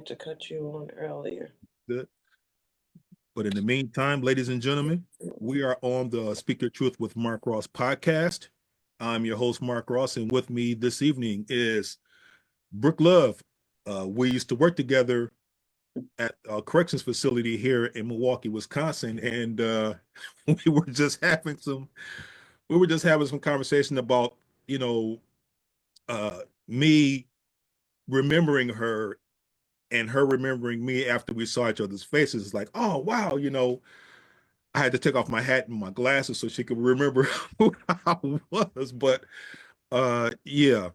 meant to cut you on earlier. Good. But in the meantime, ladies and gentlemen, we are on the Speak Your Truth with Mark Ross podcast. I'm your host, Mark Ross, and with me this evening is Brook Love. We used to work together at a corrections facility here in Milwaukee, Wisconsin, and we were just having some conversation about, me remembering her and her remembering me after we saw each other's faces. It's like, oh wow, I had to take off my hat and my glasses so she could remember who I was. But yeah,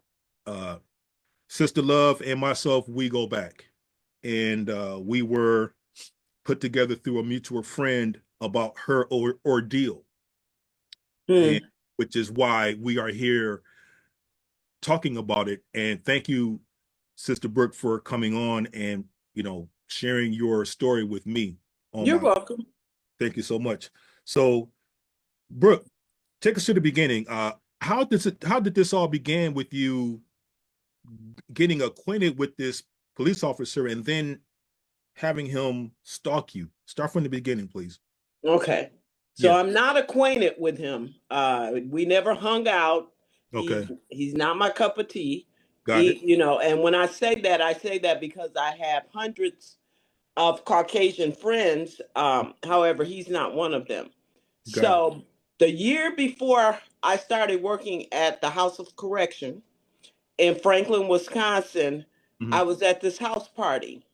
Sister Love and myself, we go back, and we were put together through a mutual friend about her ordeal, and which is why we are here talking about it. And thank you, Sister Brooke, for coming on and sharing your story with me. You're welcome. Thank you so much. So, Brooke, take us to the beginning. How did this all begin with you getting acquainted with this police officer and then having him stalk you? Start from the beginning, please. Okay. So I'm not acquainted with him. We never hung out. Okay. He's not my cup of tea. Got it. And when I say that because I have hundreds of Caucasian friends. However, he's not one of them. So the year before I started working at the House of Correction in Franklin, Wisconsin, I was at this house party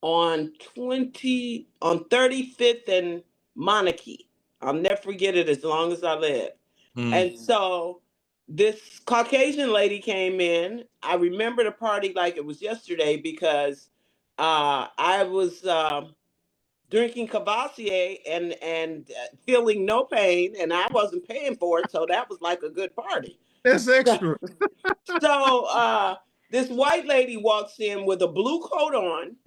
on 35th and Monarchy. I'll never forget it as long as I live. And so this Caucasian lady came in. I remember the party like it was yesterday because I was drinking Cavassier and feeling no pain, and I wasn't paying for it, so that was like a good party. That's extra. So this white lady walks in with a blue coat on,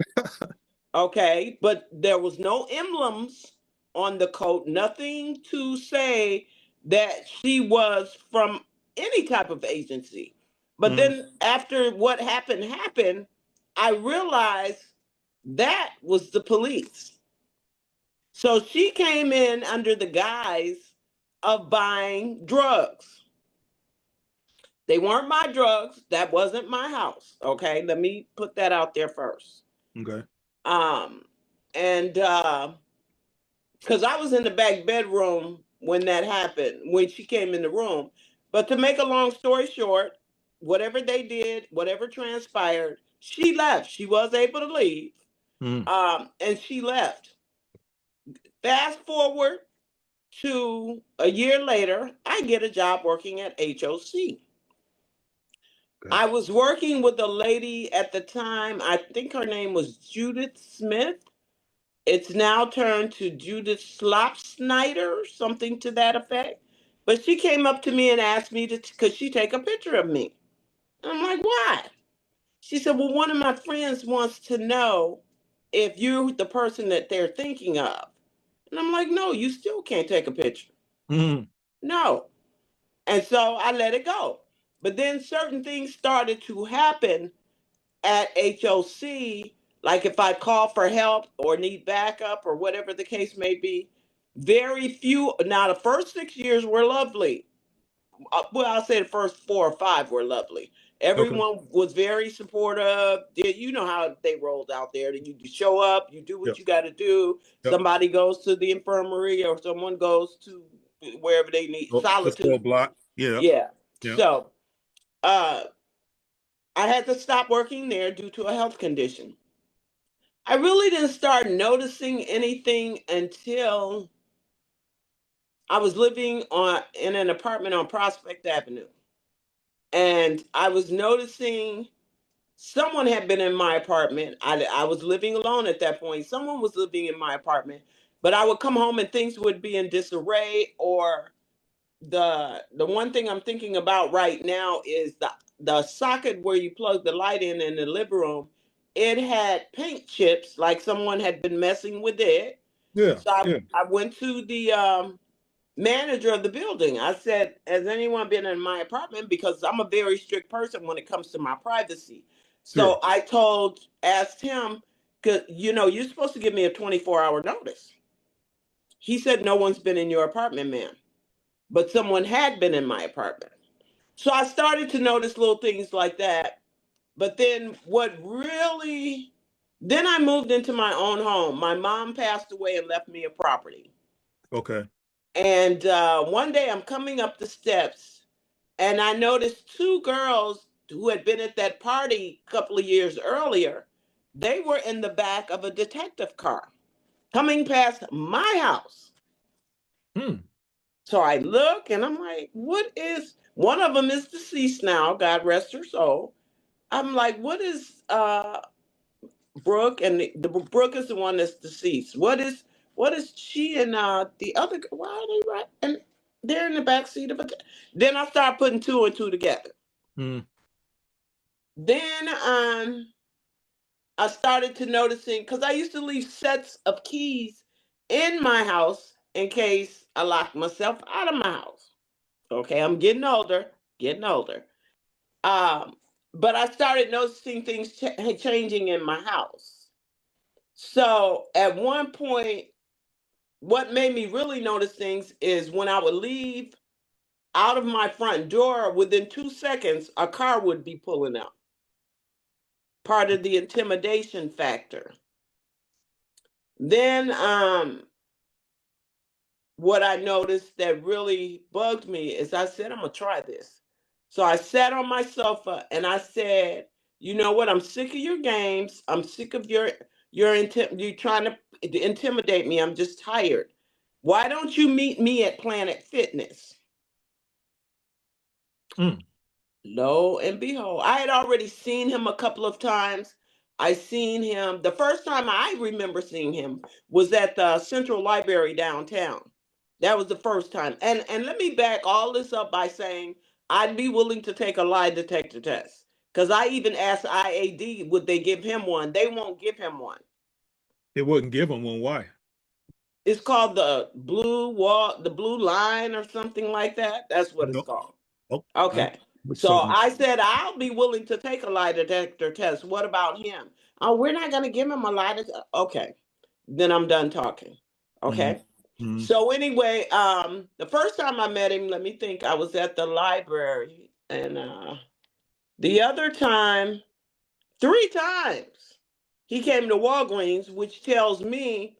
okay, but there was no emblems on the coat, nothing to say that she was from any type of agency. But then after what happened, I realized that was the police. So she came in under the guise of buying drugs. They weren't my drugs. That wasn't my house. Okay, let me put that out there first. Okay. And because I was in the back bedroom when that happened, when she came in the room. But to make a long story short, whatever they did, whatever transpired, she left. She was able to leave. And she left. Fast forward to a year later, I get a job working at HOC. I was working with a lady at the time, I think her name was Judith Smith. It's now turned to Judith Slopsnyder, something to that effect. But she came up to me and asked me could she take a picture of me? And I'm like, why? She said, well, one of my friends wants to know if you're the person that they're thinking of. And I'm like, no, you still can't take a picture. No. And so I let it go. But then certain things started to happen at HOC, like if I call for help or need backup or whatever the case may be. Very few. Now, the first 6 years were lovely. Well, I'll say the first 4 or 5 were lovely. Everyone was very supportive. You know how they rolled out there. You show up, you do what you got to do. Somebody goes to the infirmary or someone goes to wherever they need solitude. Block. Yeah. So I had to stop working there due to a health condition. I really didn't start noticing anything until I was living in an apartment on Prospect Avenue. And I was noticing someone had been in my apartment. I was living alone at that point. Someone was living in my apartment, but I would come home and things would be in disarray. Or the one thing I'm thinking about right now is the socket where you plug the light in the living room. It had paint chips, like someone had been messing with it. So I went to the manager of the building. I said, has anyone been in my apartment? Because I'm a very strict person when it comes to my privacy. So Sure. asked him, because you're supposed to give me a 24-hour notice. He said, no one's been in your apartment, ma'am. But someone had been in my apartment. So I started to notice little things like that. But then then I moved into my own home. My mom passed away and left me a property. Okay. And one day I'm coming up the steps and I noticed two girls who had been at that party a couple of years earlier. They were in the back of a detective car coming past my house. Hmm. So I look and I'm like, what is one of them is deceased now, God rest her soul. I'm like, what is Brooke, and the Brooke is the one that's deceased. What is she and the other? Why are they right? And they're in the back seat of a. Then I start putting two and two together. Hmm. Then I started to noticing because I used to leave sets of keys in my house in case I locked myself out of my house. Okay, I'm getting older, getting older. Um, but I started noticing things changing in my house. So at one point, what made me really notice things is when I would leave out of my front door, within 2 seconds, a car would be pulling up. Part of the intimidation factor. Then what I noticed that really bugged me is I said, I'm gonna try this. So I sat on my sofa and I said, you know what? I'm sick of your games. I'm sick of you trying to intimidate me. I'm just tired. Why don't you meet me at Planet Fitness? Hmm. Lo and behold, I had already seen him a couple of times. I seen him. The first time I remember seeing him was at the Central Library downtown. That was the first time. And let me back all this up by saying I'd be willing to take a lie detector test. Because I even asked IAD would they give him one. They won't give him one. They wouldn't give him one. Why? It's called the blue line or something like that. That's what it's No. called. Oh, I know Okay. what you're So talking about. I said, I'll be willing to take a lie detector test. What about him? Oh, we're not going to give him a lie detector. Okay. Then I'm done talking. Hmm. Okay. Hmm. So anyway, the first time I met him, let me think, I was at the library. And the other time, 3 times, he came to Walgreens, which tells me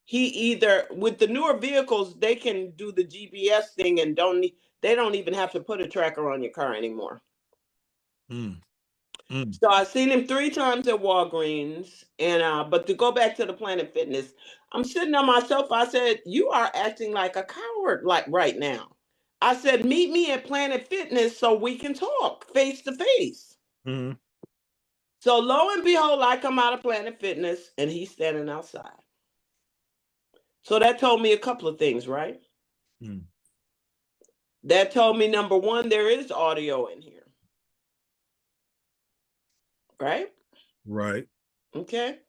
he either with the newer vehicles, they can do the GPS thing and they don't even have to put a tracker on your car anymore. Hmm. Hmm. So I've seen him 3 times at Walgreens, and but to go back to the Planet Fitness, I'm sitting on my sofa. I said, "You are acting like a coward, like right now." I said, "Meet me at Planet Fitness so we can talk face to face." Hmm. So lo and behold, I come out of Planet Fitness, and he's standing outside. So that told me a couple of things, right? Hmm. That told me number one, there is audio in here, right? Right. Okay.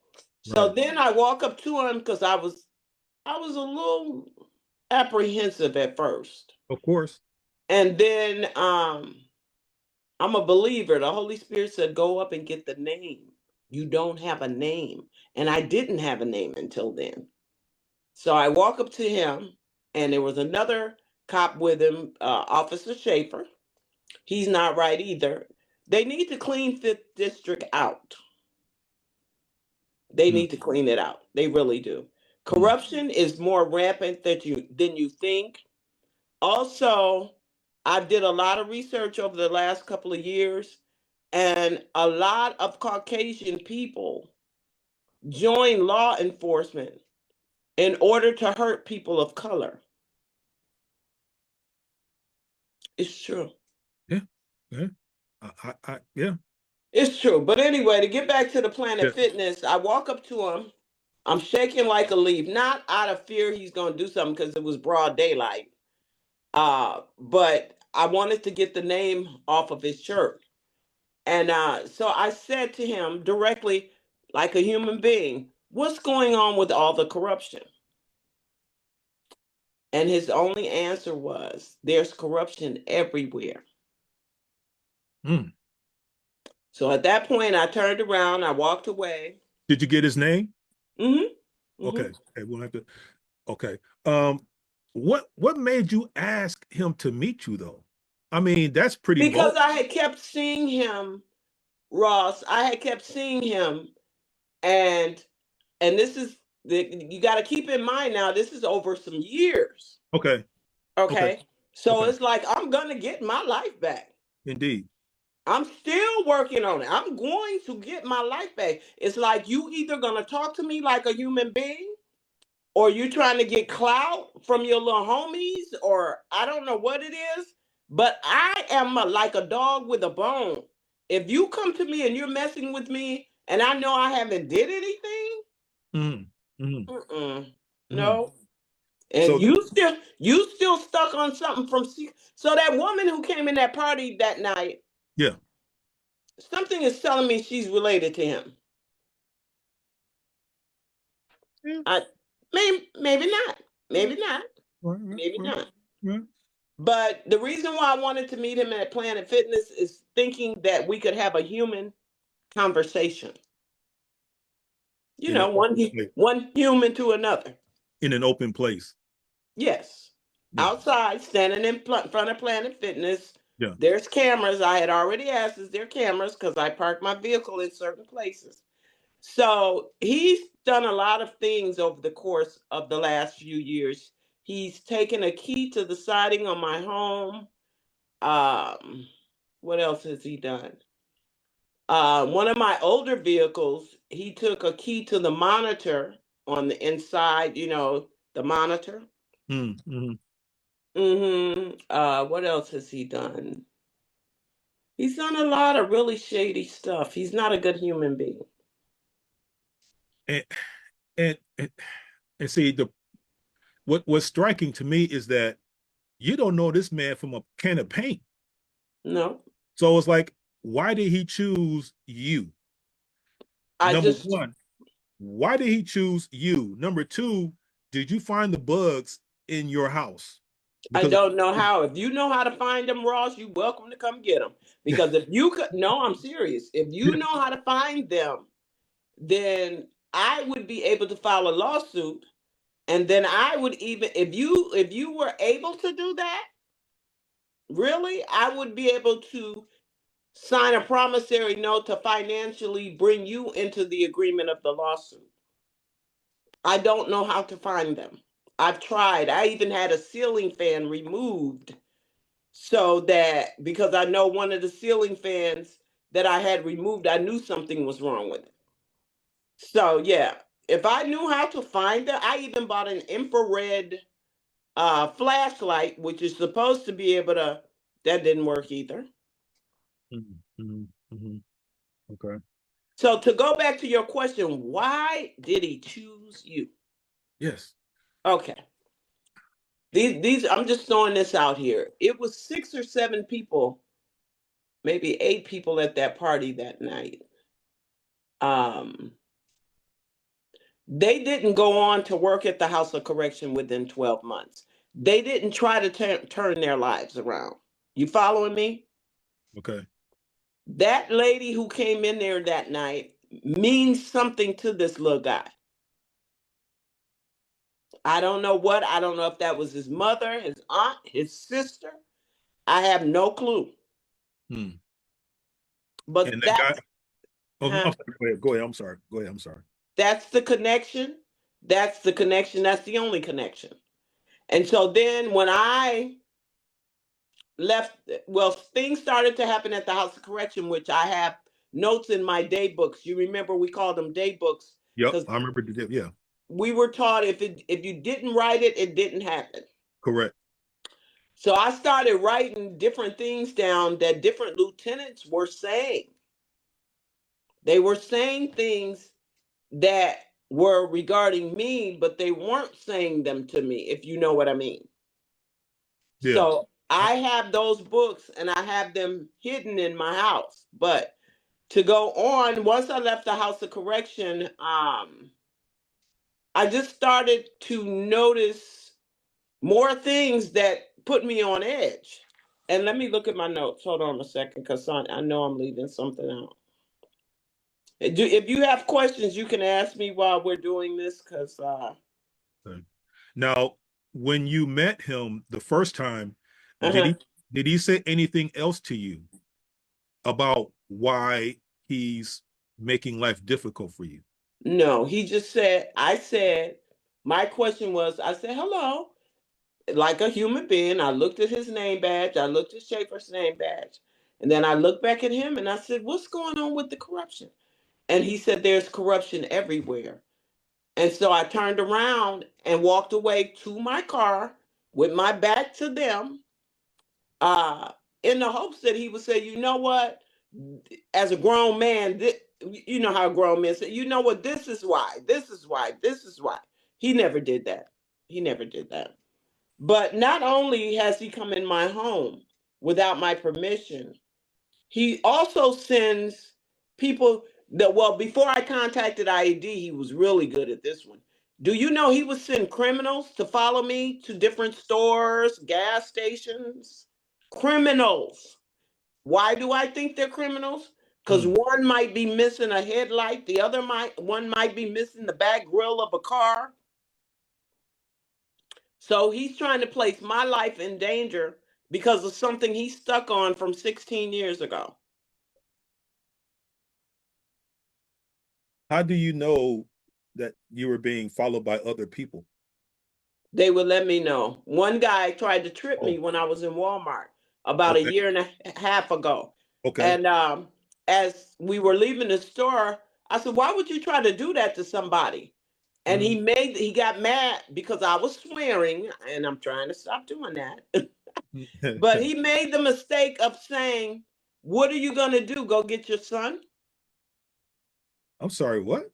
So Right. then I walk up to him because I was a little apprehensive at first. Of course. And then I'm a believer. The Holy Spirit said, go up and get the name. You don't have a name. And I didn't have a name until then. So I walk up to him, and there was another cop with him, Officer Schaefer. He's not right either. They need to clean Fifth District out. They Hmm. need to clean it out. They really do. Hmm. Corruption is more rampant than you think. Also, I did a lot of research over the last couple of years, and a lot of Caucasian people join law enforcement in order to hurt people of color. It's true. Yeah. Yeah. Yeah. It's true. But anyway, to get back to the Planet Yeah. Fitness, I walk up to him. I'm shaking like a leaf, not out of fear he's going to do something because it was broad daylight. But I wanted to get the name off of his shirt. And so I said to him directly, like a human being, what's going on with all the corruption? And his only answer was, there's corruption everywhere. Hmm. So at that point, I turned around, I walked away. Did you get his name? Mm-hmm. Okay. Mm-hmm. Okay. We'll have to. Okay. What made you ask him to meet you though? I mean, that's pretty Because bold. I had kept seeing him, Ross. I had kept seeing him, and this is you got to keep in mind now. This is over some years. Okay. Okay. Okay, so Okay. it's like I'm gonna get my life back. Indeed. I'm still working on it. I'm going to get my life back. It's like you either gonna talk to me like a human being, or you trying to get clout from your little homies, or I don't know what it is. But I am like a dog with a bone. If you come to me and you're messing with me, and I know I haven't did anything, Mm, mm, mm-mm, mm. no. And So you still stuck on something from so that woman who came in that party that night, yeah. something is telling me she's related to him. Yeah. I maybe not. Yeah. Maybe not. Right, right, Maybe right, not. right. But the reason why I wanted to meet him at Planet Fitness is thinking that we could have a human conversation. You In an know, open place. one human to another. In an open place. Yes. Yeah. Outside, standing in front of Planet Fitness. Yeah. There's cameras. I had already asked, is there cameras? Because I park my vehicle in certain places. So he's done a lot of things over the course of the last few years. He's taken a key to the siding on my home. Um, what else has he done? One of my older vehicles, he took a key to the monitor on the inside, the monitor. Mm, mm. What else has he done? He's done a lot of really shady stuff. He's not a good human being. And, and and and see the what's striking to me is that you don't know this man from a can of paint. No, So it's like, why did he choose you? I Number just one, why did he choose you? Number two, did you find the bugs in your house? I Because don't know how. If you know how to find them, Ross, you're welcome to come get them. Because if you could, no, I'm serious. If you yeah, know how to find them, then I would be able to file a lawsuit, and then I would even, if you were able to do that, really, I would be able to sign a promissory note to financially bring you into the agreement of the lawsuit. I don't know how to find them. I've tried. I even had a ceiling fan removed so that because I know one of the ceiling fans that I had removed, I knew something was wrong with it. So yeah, if I knew how to find it, I even bought an infrared flashlight, which is supposed to be able to. That didn't work either. mm, mm, mm. Okay. So to go back to your question, why did he choose you? Yes. Okay, these I'm just throwing this out here. It was 6 or 7 people, maybe 8 people at that party that night. Um, They didn't go on to work at the House of Correction within 12 months. They didn't try to turn their lives around. You following me? Okay. That lady who came in there that night means something to this little guy. I don't know what. I don't know if that was his mother, his aunt, his sister. I have no clue. Hmm. But And that guy. Oh, I'm huh, sorry. Go ahead. Go ahead. I'm sorry. Go ahead. I'm sorry. that's the connection. That's the connection. That's the only connection. And so then when I left, well, things started to happen at the House of Correction, which I have notes in my day books. You remember we called them day books Yep. because I remember the dip. Yeah. we were taught if you didn't write it, it didn't happen. Correct. So I started writing different things down that different lieutenants were saying. They were saying things that were regarding me, but they weren't saying them to me, if you know what I mean. Yeah. So I have those books and I have them hidden in my house. But to go on, once I left the House of Correction, I just started to notice more things that put me on edge. And let me look at my notes. Hold on a second, because I know I'm leaving something out. If you have questions, you can ask me while we're doing this, because Now, when you met him the first time, did uh-huh. he say anything else to you about why he's making life difficult for you? No, he just said, I said, my question was, I said, hello, like a human being. I looked at his name badge, I looked at Schaefer's name badge, and then I looked back at him and I said, what's going on with the corruption? And he said, there's corruption everywhere. And so I turned around and walked away to my car with my back to them, uh, in the hopes that he would say, you know what, as a grown man, you know how grown men say, you know what, this is why, this is why, this is why. He never did that. He never did that. But not only has he come in my home without my permission, he also sends people that, well, before I contacted IED, he was really good at this one. Do you know he would send criminals to follow me to different stores, gas stations? Criminals. Why do I think they're criminals? Because Hmm. one might be missing a headlight, the other one might be missing the back grill of a car. So he's trying to place my life in danger because of something he stuck on from 16 years ago. How do you know that you were being followed by other people? They would let me know. One guy tried to trip me Oh, when I was in Walmart about a okay, year and a half ago. okay. And as we were leaving the store, I said, why would you try to do that to somebody? And Mhm. he got mad because I was swearing, and I'm trying to stop doing that. But he made the mistake of saying, what are you going to do? Go get your son? I'm sorry, what?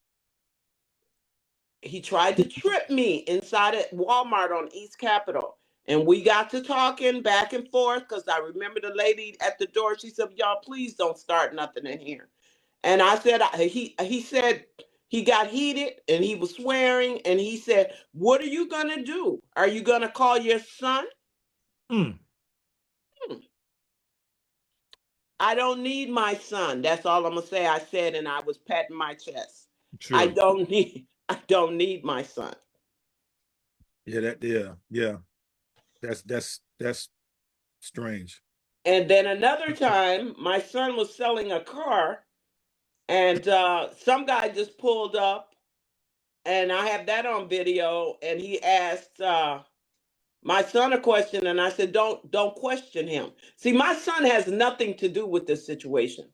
He tried to trip me inside at Walmart on East Capitol. And we got to talking back and forth because I remember the lady at the door. She said, y'all, please don't start nothing in here. And I said, he said he got heated and he was swearing. And he said, what are you going to do? Are you going to call your son? Mm, Hmm. I don't need my son. That's all I'm going to say. I said, and I was patting my chest. sure. I don't need my son. Yeah, yeah. That's strange. And then another time, my son was selling a car, and some guy just pulled up, and I have that on video. And he asked my son a question, and I said, "Don't question him." See, my son has nothing to do with this situation.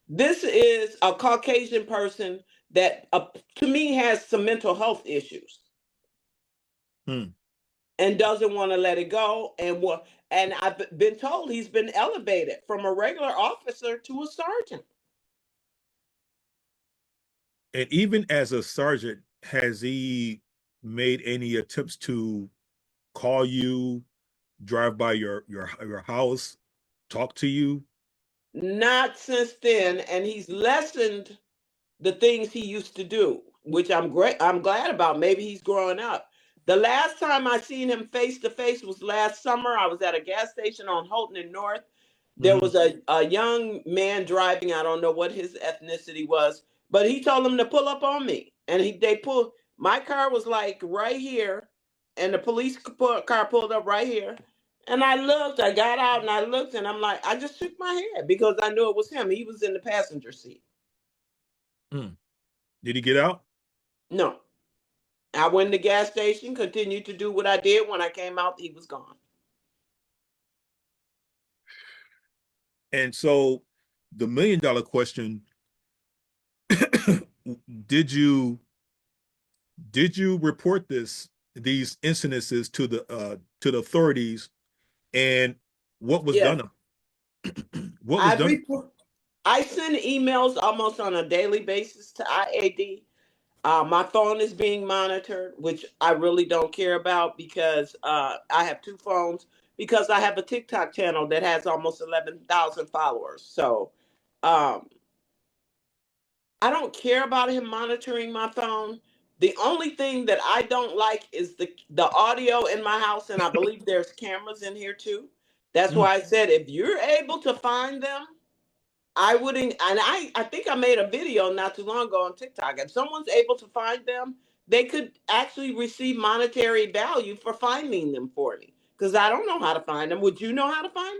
This is a Caucasian person that, to me, has some mental health issues Hmm. and doesn't want to let it go. And I've been told he's been elevated from a regular officer to a sergeant. And even as a sergeant, has he made any attempts to call you, drive by your house, talk to you? Not since then, and he's lessened the things he used to do, which I'm glad about. Maybe he's growing up. The last time I seen him face to face was last summer. I was at a gas station on Holton and North. There Hmm. was a young man driving. I don't know what his ethnicity was, but he told him to pull up on me. And they pulled, my car was like right here, and the police car pulled up right here. And I got out and I looked, and I'm like, I just shook my head because I knew it was him. He was in the passenger seat. Hmm. Did he get out? No. I went in the gas station, continued to do what I did. When I came out, he was gone. And so the $1 million question, did you report these incidences to the authorities, and what was Yes. done? What was I done? report I send emails almost on a daily basis to IAD. My phone is being monitored, which I really don't care about because I have two phones, because I have a TikTok channel that has almost 11,000 followers. So um, I don't care about him monitoring my phone. The only thing that I don't like is the audio in my house, and I believe there's cameras in here too. That's Mm, why I said, if you're able to find them, I wouldn't, and I think I made a video not too long ago on TikTok. If someone's able to find them, they could actually receive monetary value for finding them for me. Because I don't know how to find them. Would you know how to find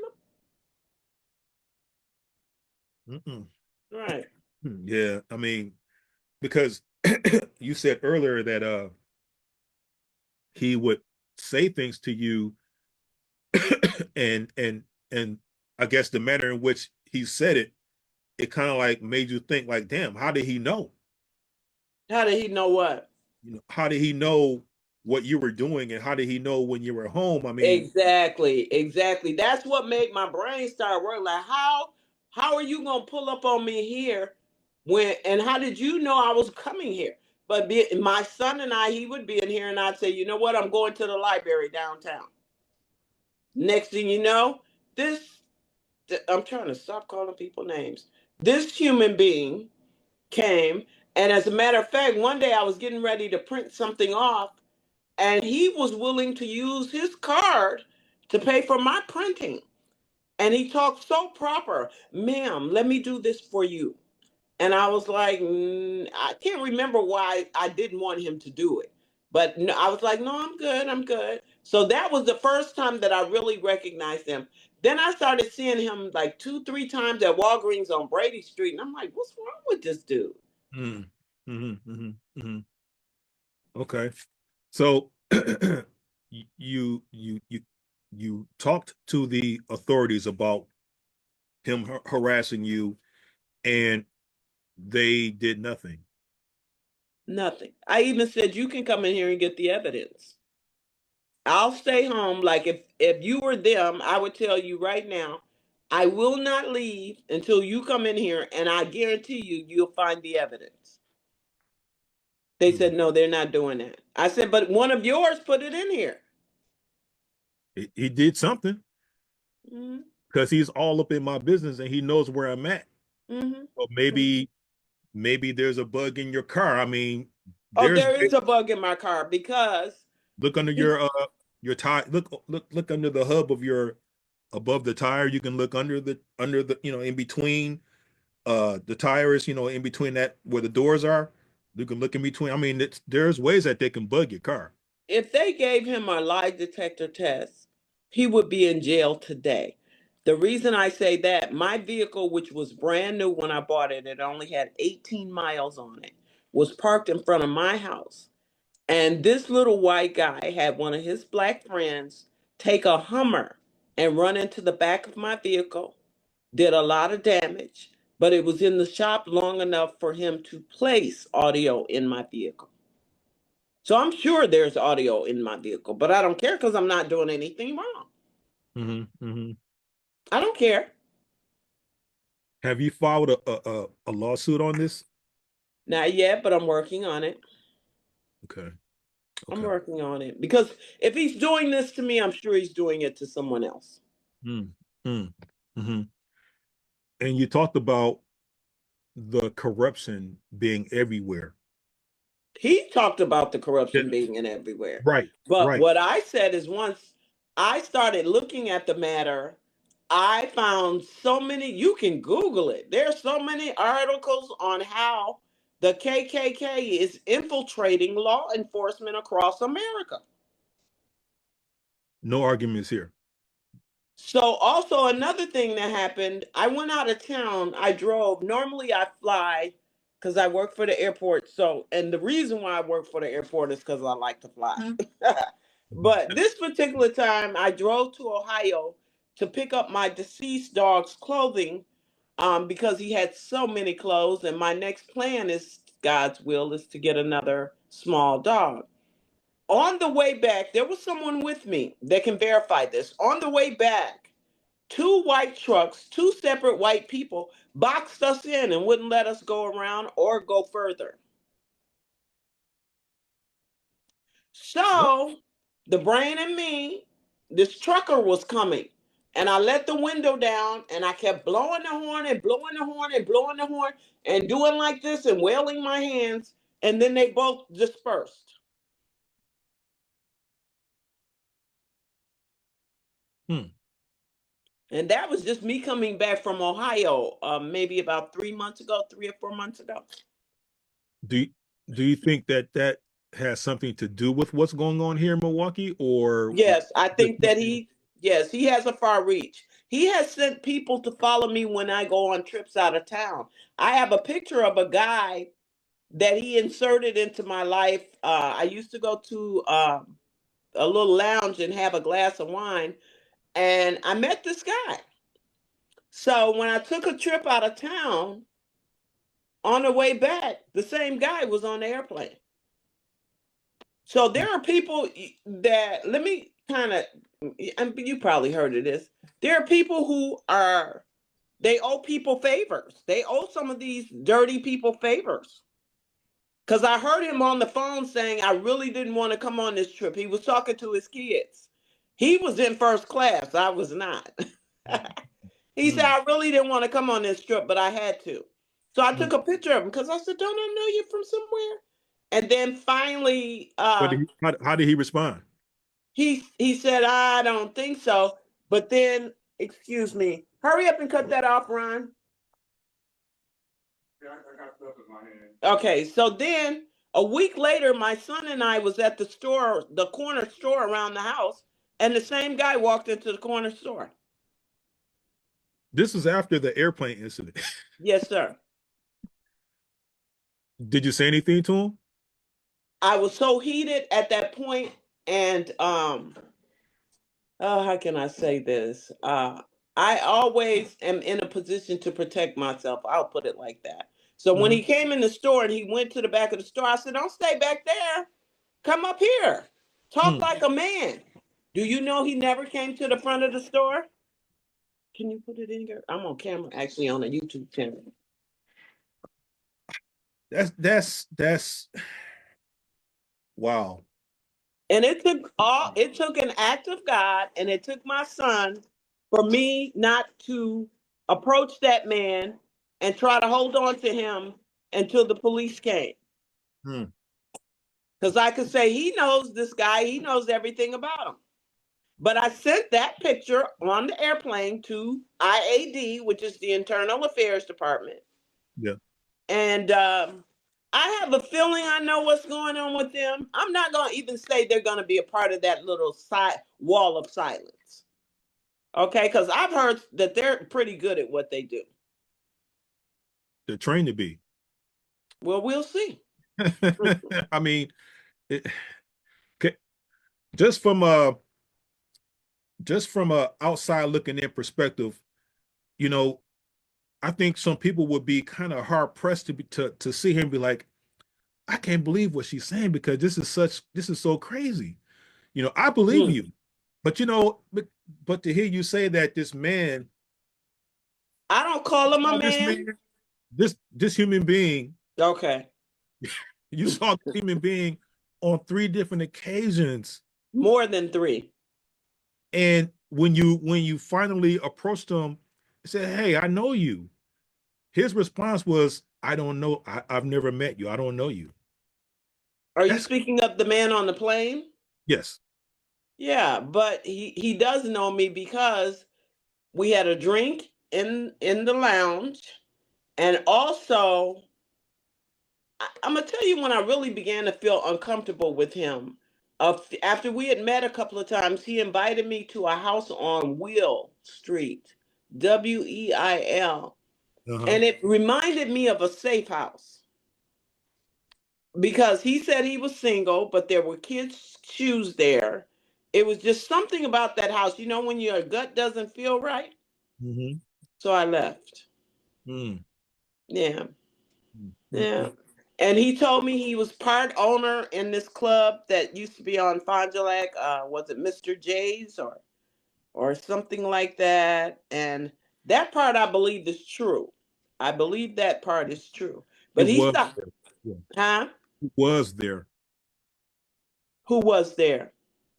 them? Mm-mm. Right. Yeah, I mean, because you said earlier that he would say things to you and I guess the manner in which he said it, it kind of like made you think like, damn, how did he know? How did he know what? You know, how did he know what you were doing and how did he know when you were home? I mean, Exactly, exactly. That's what made my brain start working. Like, how are you gonna pull up on me here when? And how did you know I was coming here? But my son and I, he would be in here, and I'd say, you know what? I'm going to the library downtown. Next thing you know, this I'm trying to stop calling people names. This human being came, and as a matter of fact, one day I was getting ready to print something off, and he was willing to use his card to pay for my printing. And he talked so proper, ma'am, let me do this for you. And I was like, I can't remember why I didn't want him to do it. But no, I was like, no, I'm good, I'm good. So that was the first time that I really recognized him. Then I started seeing him like two, three times at Walgreens on Brady Street. And I'm like, what's wrong with this dude? mm, mm-hmm, mm-hmm, mm-hmm. Okay. So you you talked to the authorities about him harassing you and they did nothing. Nothing. I even said, you can come in here and get the evidence. I'll stay home. Like if you were them, I would tell you right now, I will not leave until you come in here, and I guarantee you, you'll find the evidence. They Hmm. said no, they're not doing that. I said, but one of yours put it in here. He did something Hmm. because he's all up in my business and he knows where I'm at. Hmm. So maybe there's a bug in your car. I mean, Oh, there's there is a bug in my car because look under he, your tire. Look under the hub of your above the tire. You can look under the in between the tires. In between that where the doors are. You can look in between. I mean, there's ways that they can bug your car. if they gave him a lie detector test, he would be in jail today. The reason I say that, my vehicle, which was brand new when I bought it, it only had 18 miles on it, was parked in front of my house. And this little white guy had one of his black friends take a Hummer and run into the back of my vehicle, did a lot of damage, but it was in the shop long enough for him to place audio in my vehicle. So I'm sure there's audio in my vehicle, but I don't care because I'm not doing anything wrong. Hmm. Hmm. I don't care. Have you filed a lawsuit on this? Not yet, but I'm working on it. Okay. I'm Okay. working on it because if he's doing this to me, I'm sure he's doing it to someone else. Mm, mm, hmm. And you talked about the corruption being everywhere. He talked about the Yeah, corruption being in everywhere. right, But right. what I said is once I started looking at the matter, I found so many, you can Google it. There's so many articles on how the KKK is infiltrating law enforcement across America. No arguments here. So also another thing that happened, I went out of town. I drove. Normally I fly because I work for the airport. So and the reason why I work for the airport is because I like to fly. But this particular time I drove to Ohio to pick up my deceased dog's clothing because he had so many clothes. And my next plan is God's will is to get another small dog. On the way back, there was someone with me that can verify this. On the way back, two white trucks, two separate white people, boxed us in and wouldn't let us go around or go further. What? So the brain in me, this trucker was coming. And I let the window down and I kept blowing the horn and blowing the horn and blowing the horn and doing like this and wailing my hands. And then they both dispersed. Hmm. And that was just me coming back from Ohio, maybe about 3 months ago, 3 or 4 months ago. Do you, do you think that that has something to do with what's going on here in Milwaukee, or Yes, I think that yes, he has a far reach. He has sent people to follow me when I go on trips out of town. I have a picture of a guy that he inserted into my life. I used to go to a little lounge and have a glass of wine, and I met this guy. So when I took a trip out of town, on the way back, the same guy was on the airplane. So there are people that, let me kind of, you probably heard of this. There are people who are, they owe people favors. They owe some of these dirty people favors. Because I heard him on the phone saying, I really didn't want to come on this trip. He was talking to his kids. He was in first class. I was not. He said, Mm, I really didn't want to come on this trip, but I had to. So I mm. took a picture of him because I said, don't I know you from somewhere? And then finally, How did he respond? he said, I don't think so. But then, excuse me, hurry up and cut that off, Ron. Yeah, I got stuff in my hand. Okay, so then a week later, my son and I was at the store, the corner store around the house, and the same guy walked into the corner store. This is after the airplane incident. Yes, sir. Did you say anything to him? I was so heated at that point, and oh, how can I say this? I always am in a position to protect myself. I'll put it like that. So when Mhm. he came in the store and he went to the back of the store, I said, "Don't stay back there. Come up here. Talk Mm. like a man." Do you know he never came to the front of the store? Can you put it in here? I'm on camera, actually on a YouTube channel. That's wow. And it took an act of God, and it took my son for me not to approach that man and try to hold on to him until the police came. Hmm. Because I could say he knows this guy, he knows everything about him. But I sent that picture on the airplane to IAD, which is the Internal Affairs Department. Yeah. And I have a feeling I know what's going on with them. I'm not going to even say they're going to be a part of that little side wall of silence. Okay, because I've heard that they're pretty good at what they do. They're trained to be. Well, we'll see. I mean, it, just from a outside looking in perspective, you know, I think some people would be kind of hard pressed to to see him and be like, I can't believe what she's saying because this is so crazy. You know, I believe Hmm. you, but you know, but to hear you say that this man, I don't call him a this man. man, this human being, Okay, you saw the human being on three different occasions, more than three. and when you finally approached him and said, "Hey, I know you," his response was, "I don't know. I've never met you. I don't know you." Are you That's speaking of the man on the plane? yes. Yeah, but he does know me because we had a drink in the lounge, and also I'm gonna tell you when I really began to feel uncomfortable with him. After we had met a couple of times, he invited me to a house on Wheel Street, Weil, Uh-huh. and it reminded me of a safe house because he said he was single, but there were kids' shoes there. It was just something about that house. You know, when your gut doesn't feel right. Mm-hmm. So I left. Mm. Yeah. Mm-hmm. Yeah. And he told me he was part owner in this club that used to be on Fond du Lac. Was it Mr. J's or something like that? And that part I believe is true. I believe that part is true. It But he was stopped. there. Yeah. Huh? It was there. Who was there?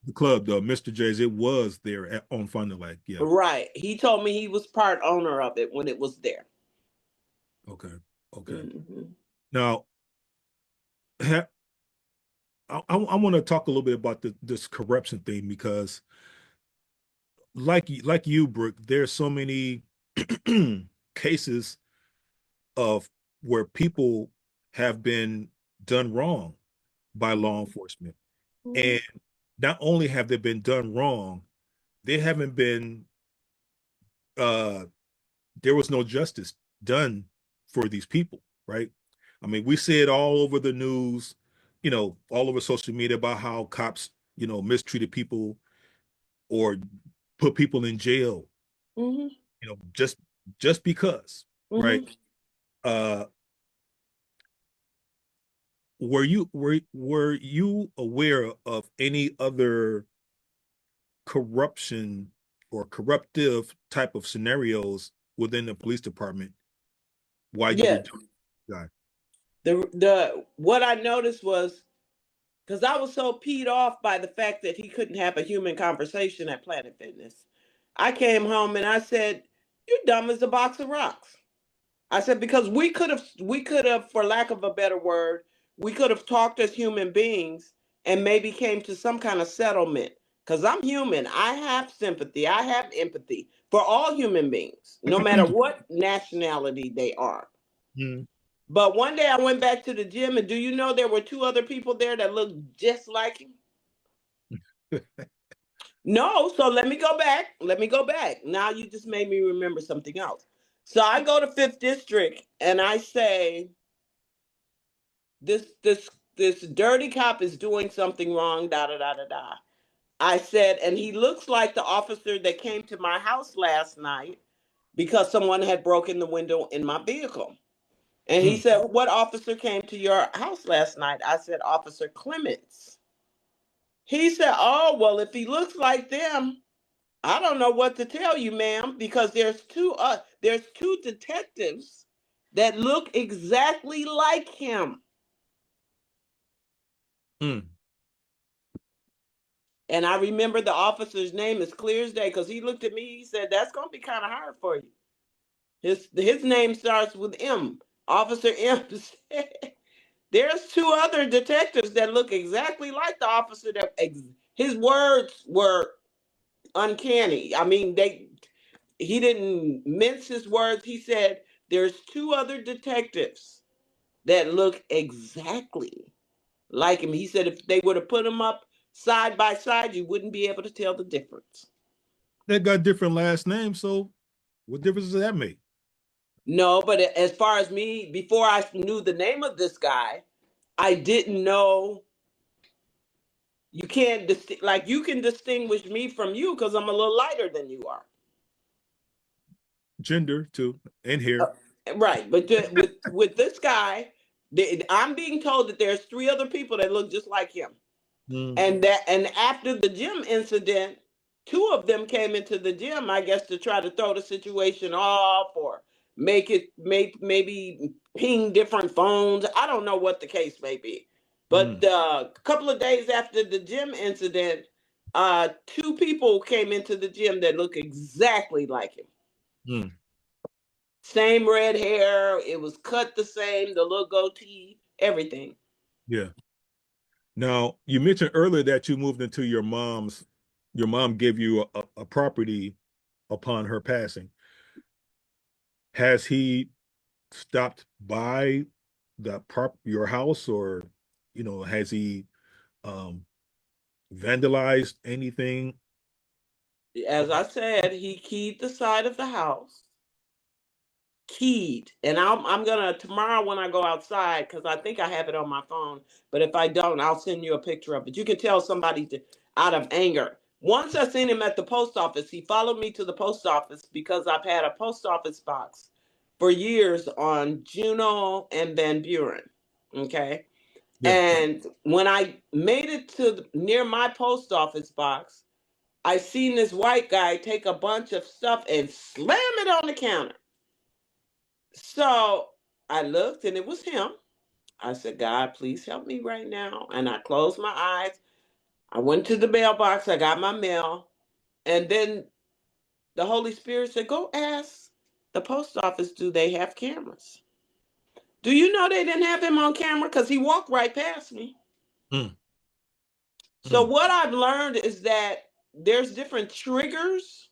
The club, though, Mr. J's, it was there on Fond du Lac. Yeah. Right. He told me he was part owner of it when it was there. Okay. Okay. Hmm. Now, I want to talk a little bit about this corruption thing because like you, Brooke, there's so many cases of where people have been done wrong by law enforcement. Mhm. And not only have they been done wrong, they haven't been uh there was no justice done for these people, right? I mean, we see it all over the news, all over social media about how cops, mistreated people or put people in jail, Mhm. just because, right? Mhm. Uh were you aware of any other corruption or corruptive type of scenarios within the police department while you were Yes. doing that? The what I noticed was because I was so peed off by the fact that he couldn't have a human conversation at Planet Fitness. I came home and I said, "You dumb as a box of rocks." I said because we could have, for lack of a better word, we could have talked as human beings and maybe came to some kind of settlement. Because I'm human, I have sympathy, I have empathy for all human beings, no matter what nationality they are. Mm. But one day I went back to the gym, and do you know there were two other people there that looked just like him? No, so let me go back. Let me go back. Now you just made me remember something else. So I go to Fifth District and I say, this dirty cop is doing something wrong, da da da da da. I said, and he looks like the officer that came to my house last night because someone had broken the window in my vehicle. And he Mm. said, "What officer came to your house last night?" I said, "Officer Clements." He said, "Oh, well, if he looks like them, I don't know what to tell you, ma'am, because there's two detectives that look exactly like him." Mm. And I remember the officer's name as clear as day because he looked at me. He said, "That's going to be kind of hard for you." His name starts with M. Officer M said, "There's two other detectives that look exactly like the officer that his words were uncanny. I mean, he didn't mince his words. He said, "There's two other detectives that look exactly like him." He said if they would have put them up side by side, you wouldn't be able to tell the difference. They got different last names, so what difference does that make? No, but as far as me, before I knew the name of this guy, I didn't know. You can't like you can distinguish me from you because I'm a little lighter than you are. Gender too, and Uh, here. right, but with this guy, I'm being told that there's three other people that look just like him. Mm. And after the gym incident, two of them came into the gym, I guess, to try to throw the situation off or make maybe ping different phones. I don't know what the case may be. But Mm. a couple of days after the gym incident, two people came into the gym that look exactly like him. Mm. Same red hair, it was cut the same, the little goatee, everything. Yeah. Now, you mentioned earlier that you moved into your mom gave you a property upon her passing. Has he stopped by your house, or has he um vandalized anything? As I said, he keyed the side of the house, keyed, and I'm gonna tomorrow when I go outside because I think I have it on my phone. But if I don't, I'll send you a picture of it. You can tell somebody out of anger. Once I seen him at the post office, he followed me to the post office because I've had a post office box for years on Juno and Van Buren. Okay. Yeah. And when I made it to near my post office box, I seen this white guy take a bunch of stuff and slam it on the counter. So I looked and it was him. I said, "God, please help me right now." And I closed my eyes. I went to the mailbox. I got my mail. And then the Holy Spirit said, "Go ask the post office, do they have cameras?" Do you know they didn't have him on camera? Because he walked right past me. Mm. So Mm. what I've learned is that there's different triggers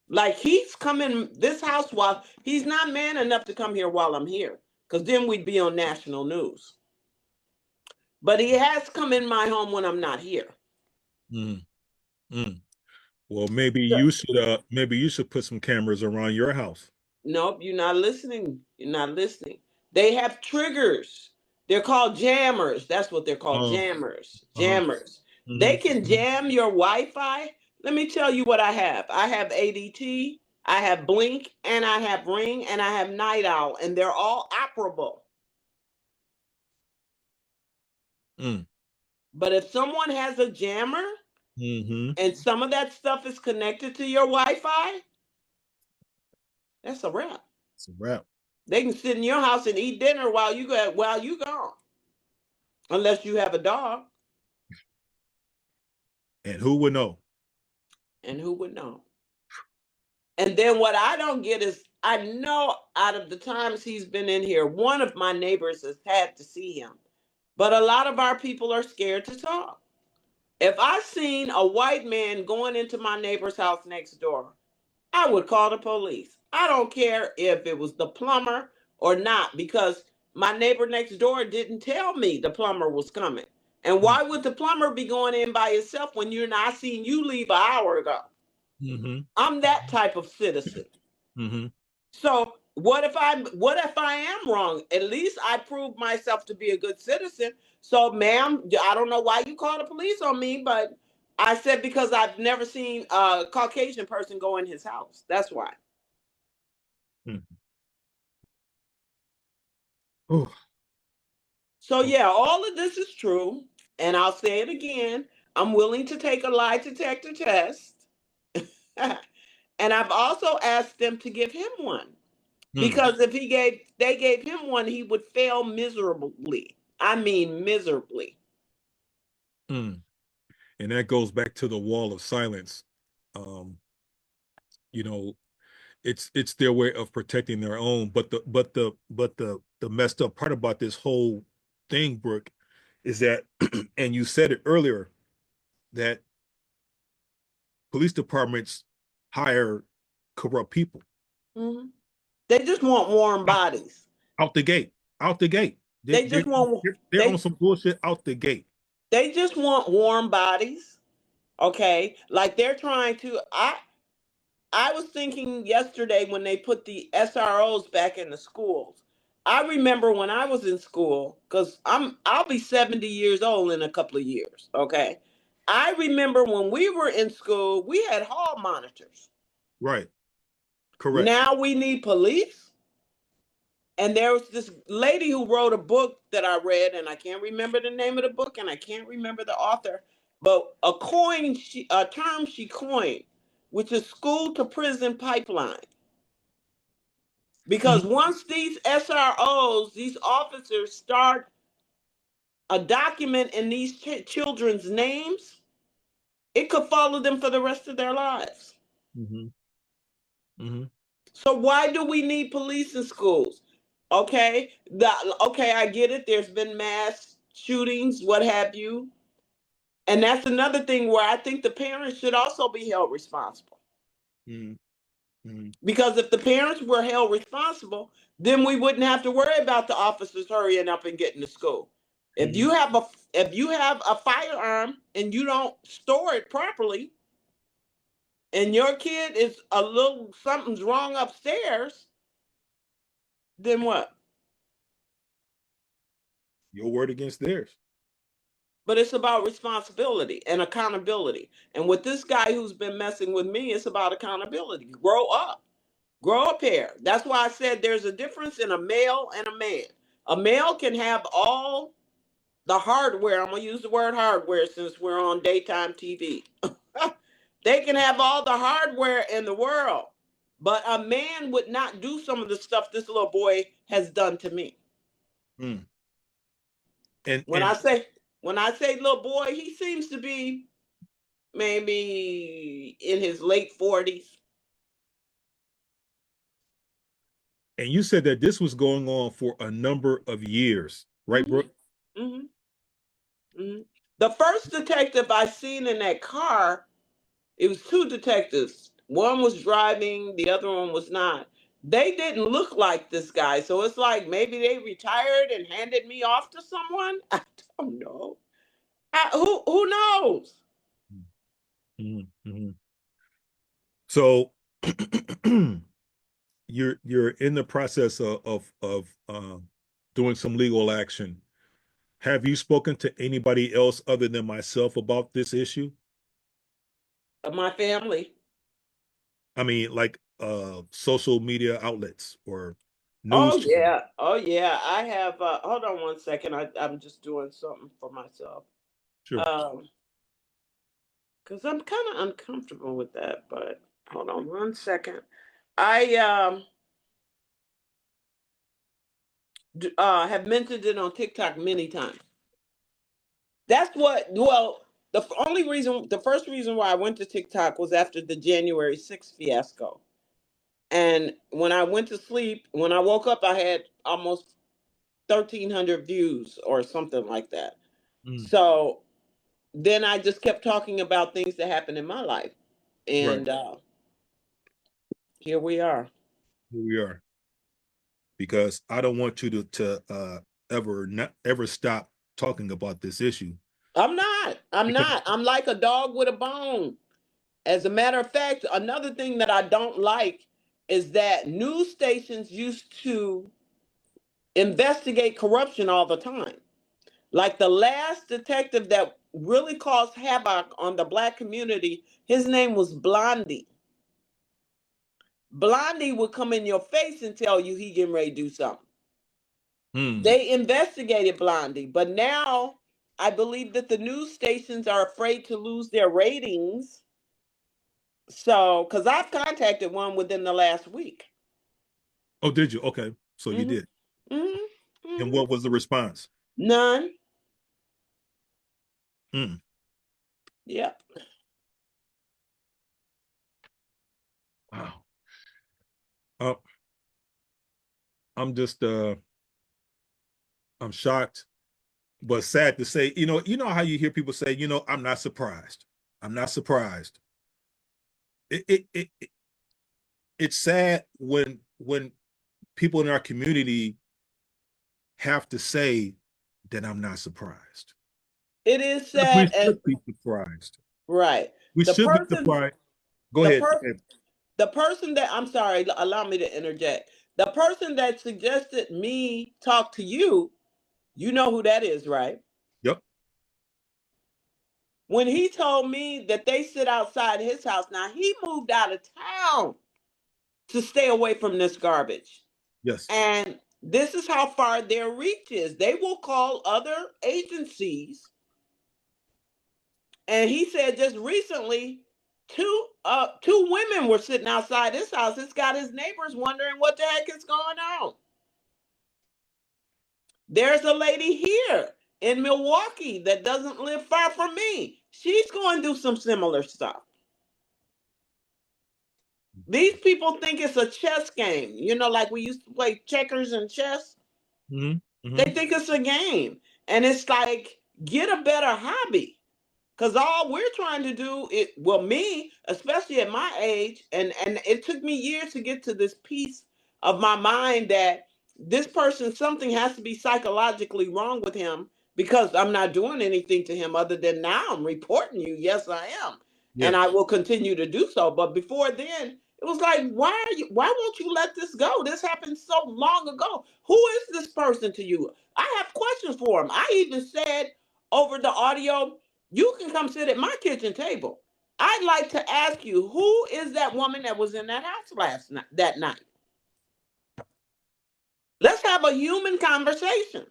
Like he's coming this house while he's not man enough to come here while I'm here, because then we'd be on national news. But he has come in my home when I'm not here. Mm, mm. Well, So, maybe you should put some cameras around your house. nope, you're not listening. You're not listening. They have triggers. They're called jammers. That's what they're called, Uh, jammers. uh-huh. Jammers. They Hmm. can jam your Wi-Fi. Let me tell you what I have. I have ADT, I have Blink, and I have Ring, and I have Night Owl, and they're all operable. Mm. But if someone has a jammer Mm-hmm. and some of that stuff is connected to your Wi-Fi, that's a wrap. It's a wrap. They can sit in your house and eat dinner while you gone, unless you have a dog. And who would know? And who would know? And then what I don't get is I know out of the times he's been in here, one of my neighbors has had to see him. But a lot of our people are scared to talk. If I seen a white man going into my neighbor's house next door, I would call the police. I don't care if it was the plumber or not, because my neighbor next door didn't tell me the plumber was coming. And why would the plumber be going in by himself when you're not seeing you leave an hour ago? Mm-hmm. I'm that type of citizen. Mm-hmm. So what if I am wrong? At least I proved myself to be a good citizen. So, ma'am, I don't know why you called the police on me, but I said because I've never seen a Caucasian person go in his house. That's why. Mm. Oh, So oh. yeah, all of this is true, and I'll say it again. I'm willing to take a lie detector test, and I've also asked them to give him one. Mm. Because if they gave him one, he would fail miserably. I mean, miserably. Mm. And that goes back to the wall of silence. Um, you know, it's their way of protecting their own. But the messed up part about this whole thing, Brooke, is that, and you said it earlier, that police departments hire corrupt people Mhm. They just want warm out, bodies. out the gate, out the gate. They, They they, just want they're on they some bullshit out the gate. they just want warm bodies. Okay, like they're trying to. I was thinking yesterday when they put the SROs back in the schools. I remember when I was in school, because I'll be 70 years old in a couple of years. Okay. I remember when we were in school, we had hall monitors. Right. Correct. Now we need police. And there was this lady who wrote a book that I read, and I can't remember the name of the book, and I can't remember the author, but a term she coined, which is school to prison pipeline. Because Mhm. once these SROs, these officers start a document in these children's names, it could follow them for the rest of their lives. Mhm. Mhm. So why do we need police in schools? Okay, I get it. There's been mass shootings, what have you. And that's another thing where I think the parents should also be held responsible. Mhm. Mhm. Because if the parents were held responsible, then we wouldn't have to worry about the officers hurrying up and getting to school. If Mhm. you have a firearm and you don't store it properly, and your kid is a little something's wrong upstairs, then what? Your word against theirs. But it's about responsibility and accountability. And with this guy who's been messing with me, it's about accountability. Grow up. Grow up here. That's why I said there's a difference in a male and a man. A male can have all the hardware. I'm going to use the word hardware since we're on daytime TV. They can have all the hardware in the world, but a man would not do some of the stuff this little boy has done to me. Mm. And When I and say when I say little boy, he seems to be maybe in his late 40s. and you said that this was going on for a number of years, right, Hmm. Brooke? Hmm. Hmm. The first detective I seen in that car, it was two detectives. One was driving, the other one was not. They didn't look like this guy, so it's like maybe they retired and handed me off to someone. I don't know. Who knows? Mm-hmm. So you're in the process of doing some legal action. Have you spoken to anybody else other than myself about this issue? My family. I mean, like social media outlets or Oh news channels. yeah, oh yeah. I have. Hold on one second. I'm just doing something for myself. Sure. Um, because I'm kind of uncomfortable with that. But hold on one second. I have mentioned it on TikTok many times. That's what. Well, the first reason why I went to TikTok was after the January 6th fiasco. And when I went to sleep, when I woke up, I had almost 1,300 views or something like that. Mm, So then I just kept talking about things that happened in my life, right. and here we are. Here we are. Because I don't want you to ever not ever stop talking about this issue. I'm not. I'm Because not. I'm like a dog with a bone. As a matter of fact, another thing that I don't like is that news stations used to investigate corruption all the time. Like the last detective that really caused havoc on the black community, his name was Blondie. Blondie would come in your face and tell you he getting ready to do something. mm. They investigated Blondie, but now I believe that the news stations are afraid to lose their ratings. So, because I've contacted one within the last week. Oh, did you? Okay. So you Hmm. did. Hmm. And Hmm. what was the response? None. Mm. Yep. Wow. Uh, I'm just I'm shocked, but sad to say, you know how you hear people say, I'm not surprised. I'm not surprised. It it's sad when people in our community have to say that I'm not surprised. It is We sad, and should be surprised. right. We The should be person, surprised. Go the ahead. per, the person that I'm sorry, allow me to interject. The person that suggested me talk to you, you know who that is, right? Yep. When he told me that they sit outside his house, now he moved out of town to stay away from this garbage. Yes. And this is how far their reach is. They will call other agencies. And he said just recently, two women were sitting outside his house. It's got his neighbors wondering what the heck is going on. There's a lady here in Milwaukee that doesn't live far from me. She's going to do some similar stuff. These people think it's a chess game. You know, like we used to play checkers and chess. Mm-hmm. They Mm-hmm. think it's a game. And it's like, get a better hobby. Because all we're trying to do it, well, me, especially at my age, and it took me years to get to this piece of my mind that this person, something has to be psychologically wrong with him because I'm not doing anything to him other than now I'm reporting you. Yes, I am. And Yes. I will continue to do so. But before then, it was like, why won't you let this go? This happened so long ago. Who is this person to you? I have questions for him. I even said over the audio, you can come sit at my kitchen table. I'd like to ask you, who is that woman that was in that house that night? Let's have a human conversation.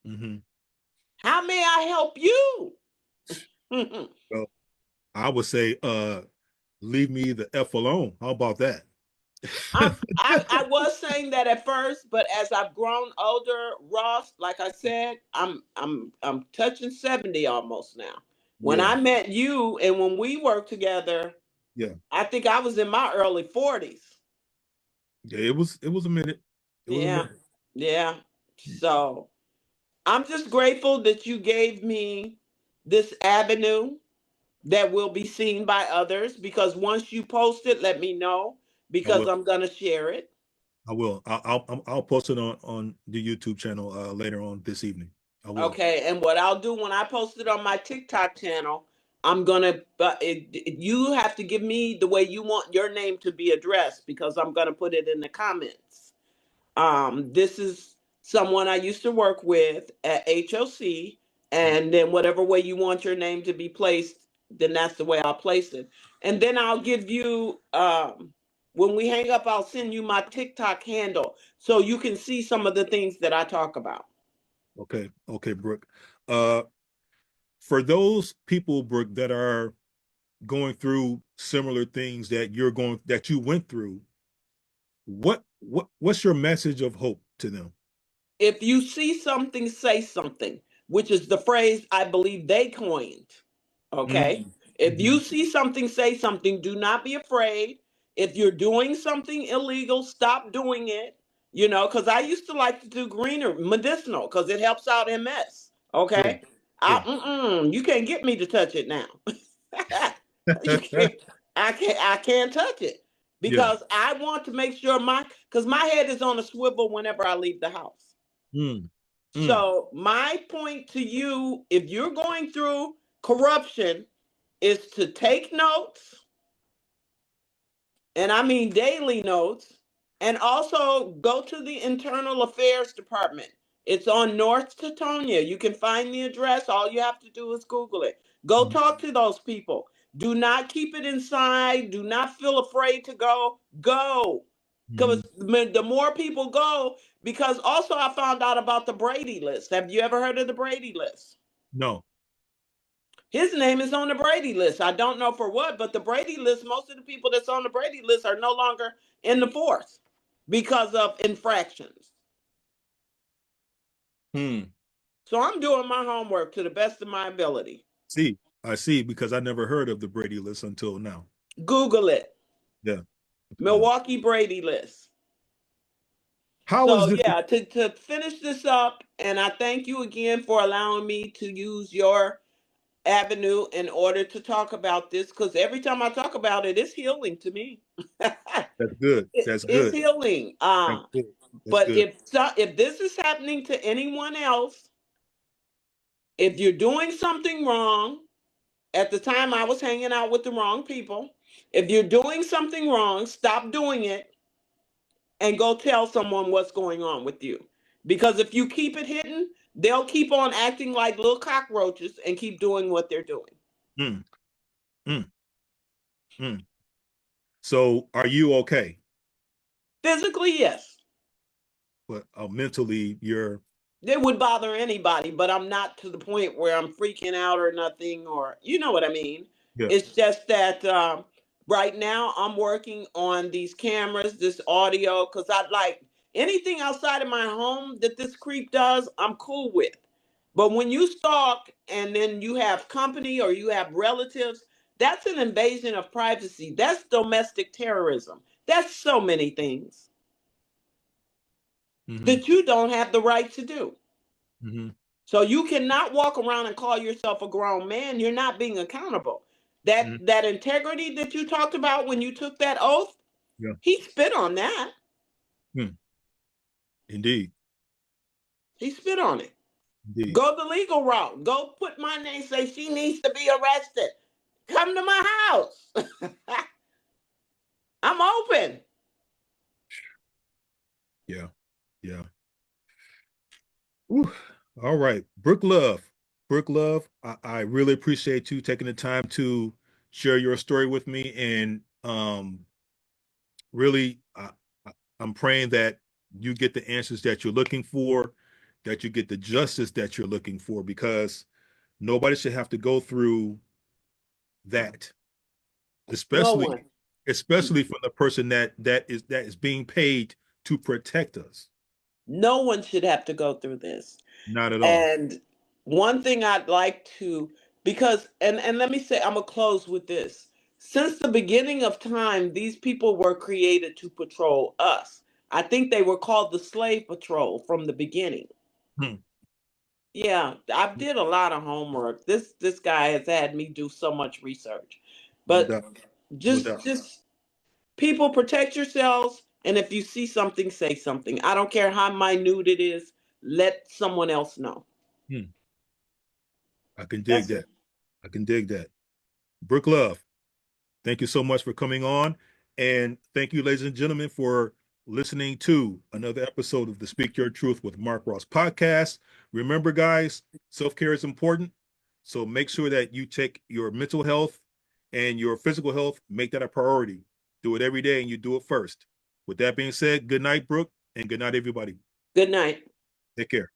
Mm-hmm. How may I help you? Well, I would say, leave me the F alone. How about that? I was saying that at first, but as I've grown older, Ross, like I said, I'm touching 70 almost now. When Yeah. I met you and when we worked together, Yeah. I think I was in my early 40s. Yeah. It was a minute. It was a Yeah. minute. Yeah. So I'm just grateful that you gave me this avenue that will be seen by others, because once you post it, let me know, I because will. I'm going to share it. I will. I'll post it on the YouTube channel later on this evening. I will. Okay, and what I'll do when I post it on my TikTok channel, I'm gonna. You have to give me the way you want your name to be addressed, because I'm gonna put it in the comments. This is someone I used to work with at HOC, and then whatever way you want your name to be placed, then that's the way I'll place it. And then I'll give you. When we hang up, I'll send you my TikTok handle so you can see some of the things that I talk about. Okay. Okay, Brooke. Uh, for those people, Brooke, that are going through similar things that you went through, what's your message of hope to them? If you see something, say something, which is the phrase I believe they coined. Okay. If Mm-hmm. you see something, say something. Do not be afraid. If you're doing something illegal, stop doing it. Because I used to like to do greener medicinal because it helps out MS. Yeah. Okay. Yeah. You can't get me to touch it now. you can't. I can't touch it Yeah. because I want to make sure because my head is on a swivel whenever I leave the house. Mm. Mm. So my point to you, if you're going through corruption, is to take notes, and I mean daily notes, and also go to the Internal Affairs Department. It's on North Tetonia. You can find the address. All you have to do is Google it. Go talk to those people. Do not keep it inside. Do not feel afraid to go. Go. Mm-hmm. Because the more people go, because also I found out about the Brady list. Have you ever heard of the Brady list? No. His name is on the Brady list. I don't know for what, but the Brady list, most of the people that's on the Brady list are no longer in the force because of infractions. Hmm. So I'm doing my homework to the best of my ability. See, I see, because I never heard of the Brady list until now. Google it. Yeah. Yeah. Milwaukee Brady list. How is So this? yeah, to finish this up, and I thank you again for allowing me to use your avenue in order to talk about this, because every time I talk about it, it's healing to me. That's good. That's It's good. healing. That's good. That's But good. if this is happening to anyone else, if you're doing something wrong, at the time I was hanging out with the wrong people. If you're doing something wrong, stop doing it and go tell someone what's going on with you. Because if you keep it hidden, they'll keep on acting like little cockroaches and keep doing what they're doing. Mm. Mm. Mm. So, are you okay? Physically, yes. But mentally, you're. It would bother anybody, but I'm not to the point where I'm freaking out or nothing, or you know what I mean. Yeah. It's just that right now I'm working on these cameras, this audio, because I like anything outside of my home that this creep does, I'm cool with. But when you stalk and then you have company or you have relatives, that's an invasion of privacy. That's domestic terrorism. That's so many things Mm-hmm. that you don't have the right to do. Mm-hmm. So you cannot walk around and call yourself a grown man. You're not being accountable. Mm-hmm. That integrity that you talked about when you took that oath, Yeah. he spit on that. Mm. Indeed. He spit on it. Indeed. Go the legal route. Go put my name, say she needs to be arrested. Come to my house. I'm open. Yeah. Yeah. Whew. All right. Brook Love. Brook Love, I really appreciate you taking the time to share your story with me. And really, I'm praying that you get the answers that you're looking for, that you get the justice that you're looking for, because nobody should have to go through that, No especially one. especially from the person that is being paid to protect us. No one should have to go through this. Not at all. And one thing I'd like to, because, and let me say, I'm going to close with this. Since the beginning of time, these people were created to patrol us. I think they were called the slave patrol from the beginning. Hmm. Yeah, I did a lot of homework. This guy has had me do so much research. No But doubt. No just doubt. just people, protect yourselves, and if you see something, say something. I don't care how minute it is. Let someone else know. Hmm. I can dig That's that. it. I can dig that. Brook Love, thank you so much for coming on. And thank you, ladies and gentlemen, for listening to another episode of the Speak Your Truth with Mark Ross podcast. Remember, guys, self-care is important. So make sure that you take your mental health and your physical health, make that a priority. Do it every day and you do it first. With that being said, good night, Brooke, and good night, everybody. Good night. Take care.